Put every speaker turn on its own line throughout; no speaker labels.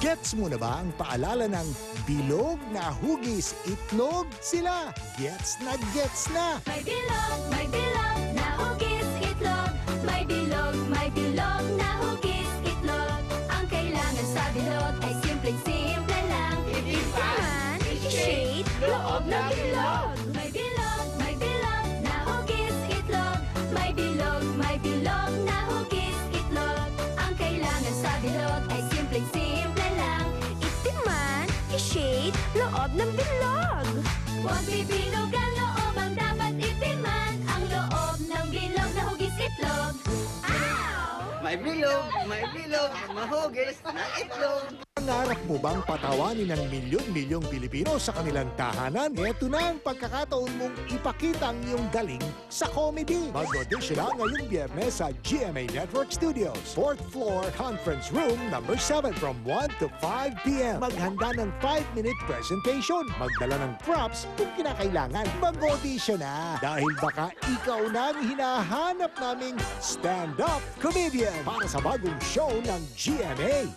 Gets mo na ba ang paalala ng bilog na hugis itlog? Sila, gets na gets na!
May bilog na hugis itlog. May bilog na hugis itlog. Ang kailangan sa bilog ay simpleng-simple lang. Itipan, i-shade, loob ng bilog. May bilog na hugis itlog. May bilog na hugis itlog. Ang kailangan sa bilog ay simpleng-simple lang. Itiman, i-shade, loob ng bilog. Huwag bibilog ang loob, ang dapat itiman. Ang loob ng bilog na hugis itlog. Ow!
May bilog, mahugis na itlog.
Pangarap mo bang patawanin ng milyon-milyong Pilipino sa kanilang tahanan? Ito na ang pagkakataon mong ipakita ang iyong galing sa comedy. Mag-audition na ngayong Biyernes sa GMA Network Studios, 4th floor, conference room number 7 from 1 to 5 p.m. Maghanda ng 5-minute presentation. Magdala ng props kung kinakailangan. Mag-audition na dahil baka ikaw na ang hinahanap naming stand-up comedian para sa bagong show ng GMA.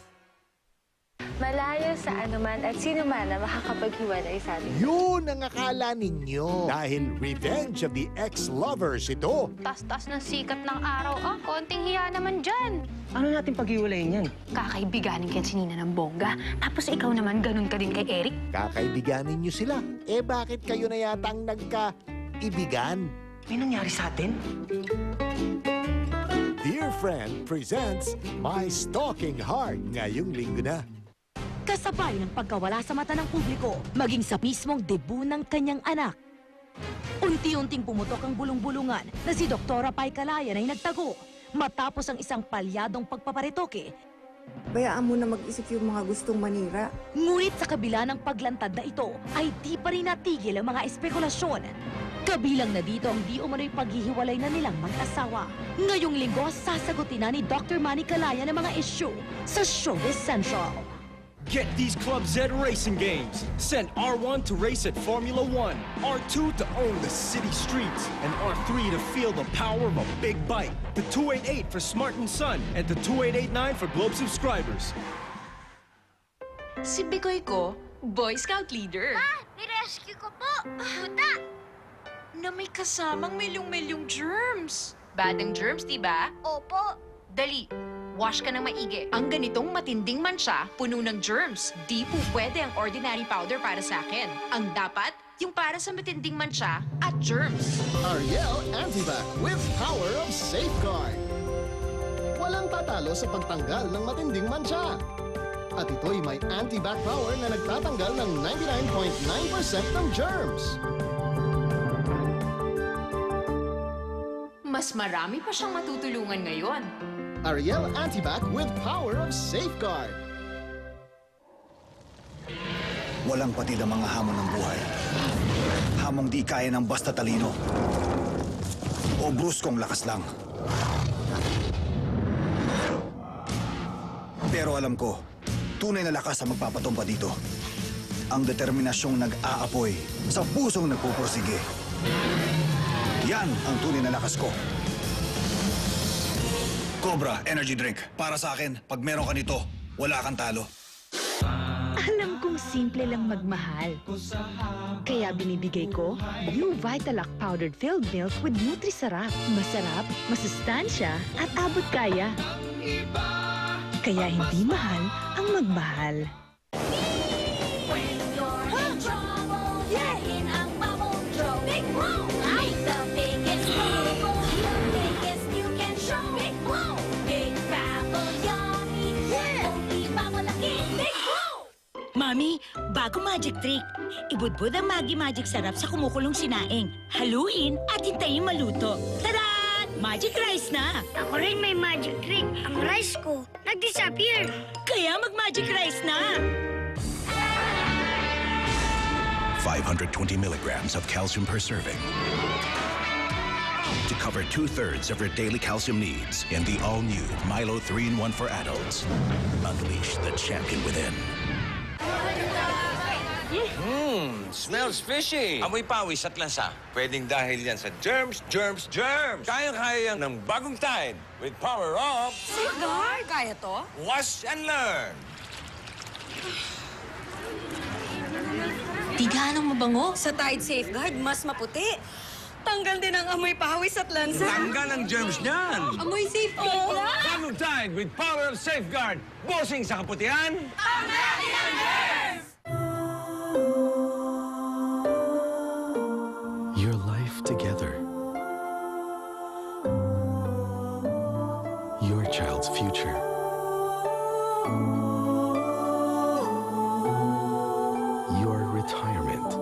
Malayo sa anuman at sino man na makakapaghiwalay sa atin.
Yun ang akala ninyo. Dahil Revenge of the Ex-Lovers ito.
Tas-tas ng sikat ng araw. Konting hiya naman dyan.
Ano natin pag-iwalayin yan?
Kakaibiganin ka si Nina ng bongga. Tapos ikaw naman ganun ka din kay Eric.
Kakaibiganin nyo sila. Eh bakit kayo na yata ang nagka-ibigan?
May nangyari sa atin?
Dear Friend presents My Stalking Heart ngayong linggo na.
Kasabay ng pagkawala sa mata ng publiko, maging sa mismong debu ng kanyang anak. Unti-unting pumutok ang bulong-bulungan na si Doktora Pai Calayan ay nagtago matapos ang isang palyadong pagpaparitoke.
Bayaan mo na mag-isip yung mga gustong manira.
Ngunit sa kabila ng paglantad na ito, ay di pa rin natigil ang mga espekulasyon. Kabilang na dito ang di umano'y paghihiwalay na nilang mag-asawa. Ngayong linggo, sasagutin na ni Dr. Manny Calayan ang mga issue sa Showbiz Central.
Get these Club Z racing games. Send R1 to race at Formula 1, R2 to own the city streets, and R3 to feel the power of a big bike. The 288 for Smart and Son, and the 2889 for Globe subscribers.
Si Bikoy ko, Boy Scout leader.
Nirescue ko po! Tuta!
Na may kasamang milyong-milyong germs. Badang germs, diba?
Opo!
Dali, wash ka ng maigi. Ang ganitong matinding mansya, puno ng germs. Di po pwede ang ordinary powder para sa akin. Ang dapat, yung para sa matinding mansya at germs.
Ariel Antibac with power of safeguard. Walang tatalo sa pagtanggal ng matinding mansya. At ito'y may anti-bac power na nagtatanggal ng 99.9% ng germs.
Mas marami pa siyang matutulungan ngayon.
Ariel Antibac with power of safeguard.
Walang patid ang mga hamon ng buhay. Hamong di kaya ng basta talino. O bruskong lakas lang. Pero alam ko, tunay na lakas ang magpapatumpa dito. Ang determinasyong nag-aapoy sa pusong nagpupursige. Yan ang tunay na lakas ko. Cobra Energy Drink. Para sa akin, pag meron ka nito, wala kang talo.
Alam kong simple lang magmahal. Kaya binibigay ko Blue Vitalac Powdered Filled Milk with Nutri-Sarap. Masarap, masustansya, at abot kaya. Kaya hindi mahal ang magmahal.
When you're in trouble, in ang bubble throw. Big blow! Like the biggest bubble, the biggest you can show. Big blow! Big bubble, yummy. Only bubble laki. Big blow!
Mami, bago magic trick. Ibudbud ang Maggi Magic Sarap sa kumukulong sinaing. Haluin at hintayin maluto. Tada! Magic rice na!
Ako rin may magic trick. Ang rice ko, nag-disappear.
Kaya mag-magic rice na!
520 milligrams of calcium per serving to cover 2/3 of your daily calcium needs in the all-new Milo 3-in-1 for adults. Unleash the champion within.
Smells fishy. Amoy pawis at lansa. Pwedeng dahil yan sa germs. Kayang-kaya yan ng bagong Tide with power of...
Safeguard! Kaya to?
Wash and learn.
Di gaanong mabango.
Sa Tide Safeguard, mas maputi. Tanggal din ang amoy pawis at lansa.
Tanggal ang germs niyan.
Amoy Safeguard na.
Bagong Tide with power of safeguard. Bossing sa kaputihan.
Your life together. Your child's future. Your retirement.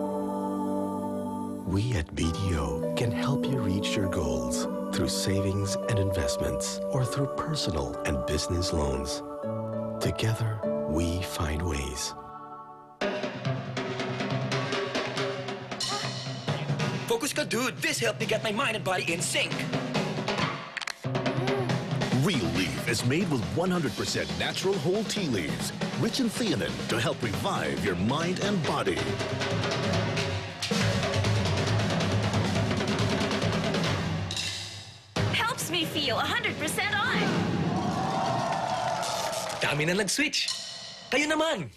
We at BDO can help you reach your goals through savings and investments or through personal and business loans. Together, we find ways.
Focus ka, dude. This helped me get my mind and body in sync.
Real Leaf is made with 100% natural whole tea leaves, rich in theanine to help revive your mind and body.
Helps me feel 100% on.
Dami na nag-switch. Kayo naman.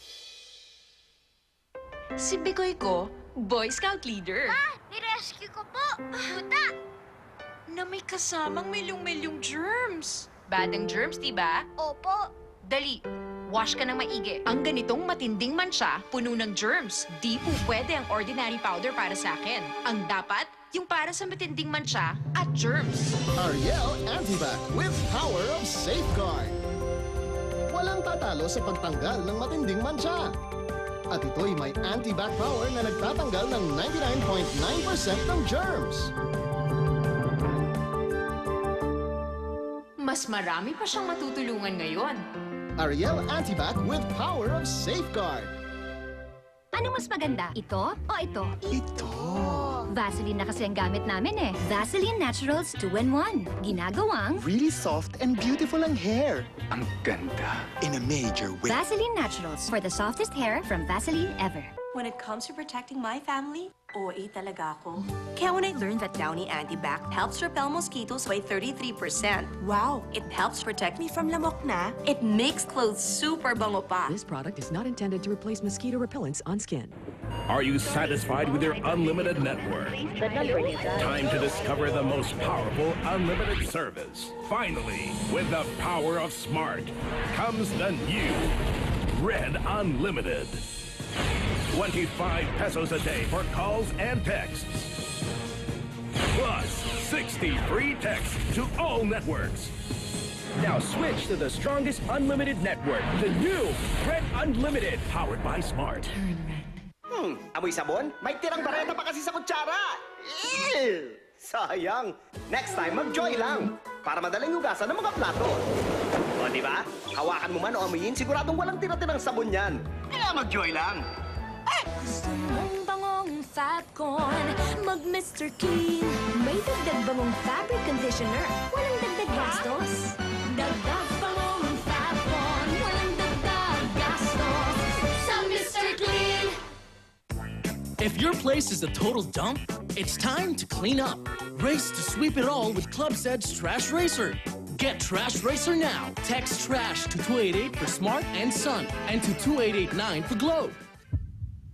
Si Bigoy ko, Boy Scout leader.
Nirescue ko po! Yuta!
Na may kasamang milyong-milyong germs. Bad ang germs, diba?
Opo.
Dali, wash ka ng maigi. Ang ganitong matinding mansya, puno ng germs. Di po pwede ang ordinary powder para sa akin. Ang dapat, yung para sa matinding mansya at germs.
Ariel Antibac with power of safeguard. Walang tatalo sa pagtanggal ng matinding mansya. At ito'y may anti-back power na nagtatanggal ng 99.9% ng germs.
Mas marami pa siyang matutulungan ngayon.
Ariel Antibac with power of safeguard.
Ano mas maganda? Ito o ito?
Ito.
Vaseline na kasi ang gamit namin eh. Vaseline Naturals 2-in-1. Ginagawang
Really soft and beautiful ang hair. Ang ganda. In a major way.
Vaseline Naturals for the softest hair from Vaseline ever.
When it comes to protecting my family, OA talaga ako. Kaya when I learned that Downy Antibac helps repel mosquitoes by 33%, wow, it helps protect me from lamok na, it makes clothes super bango pa.
This product is not intended to replace mosquito repellents on skin.
Are you satisfied with your unlimited network? Time to discover the most powerful unlimited service. Finally, with the power of smart, comes the new Red Unlimited. 25 pesos a day for calls and texts. Plus 60 free texts to all networks.
Now switch to the strongest unlimited network, the new Red Unlimited, powered by Smart.
Amoy sabon? May tirang bareta pa kasi sa kutsara. Ew! Sayang. Next time, mag-Joy lang. Para madaling hugasan ng mga plato. O, di ba? Hawakan mo man o amuyin, siguradong walang tira-tirang sabon yan. Kaya mag-Joy lang.
Gusto mong bangong Fab Corn, mag-Mr. Clean. May dagdag bangong fabric conditioner, walang dagdag gastos. Dagdag bangong Fab Corn, walang dagdag gastos. Sa Mr. Clean.
If your place is a total dump, it's time to clean up. Race to sweep it all with Club Zed's Trash Racer. Get Trash Racer now. Text TRASH to 2888 for Smart and Sun, and to 2889 for Globe.